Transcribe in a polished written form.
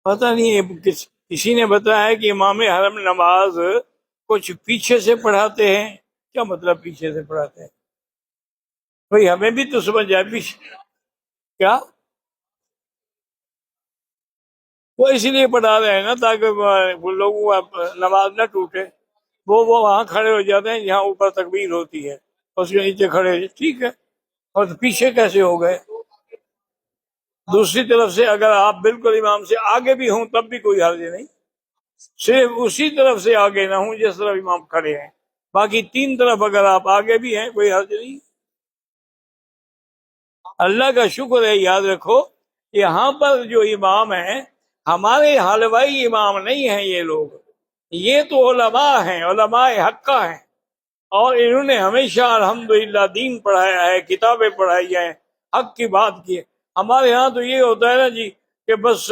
پتہ نہیں کسی نے بتایا کہ امام حرم نماز کچھ پیچھے سے پڑھاتے ہیں. کیا مطلب پیچھے سے پڑھاتے ہیں؟ بھائی ہمیں بھی تو سمجھ جائے پیچھے کیا. وہ اس لیے پڑھا رہے ہیں نا تاکہ وہ لوگوں کو نماز نہ ٹوٹے. وہ وہاں کھڑے ہو جاتے ہیں جہاں اوپر تکبیر ہوتی ہے، اس کے نیچے کھڑے، ٹھیک ہے. اور پیچھے کیسے ہو گئے؟ دوسری طرف سے اگر آپ بالکل امام سے آگے بھی ہوں تب بھی کوئی حرج نہیں، صرف اسی طرف سے آگے نہ ہوں جس طرف امام کھڑے ہیں. باقی تین طرف اگر آپ آگے بھی ہیں کوئی حرج نہیں. اللہ کا شکر ہے، یاد رکھو یہاں پر جو امام ہیں ہمارے حلوائی امام نہیں ہیں یہ لوگ، یہ تو علماء ہیں، علماء حقہ ہیں، اور انہوں نے ہمیشہ الحمدللہ دین پڑھایا ہے، کتابیں پڑھائی ہیں، حق کی بات کی ہے. ہمارے ہاں تو یہ ہوتا ہے نا جی کہ بس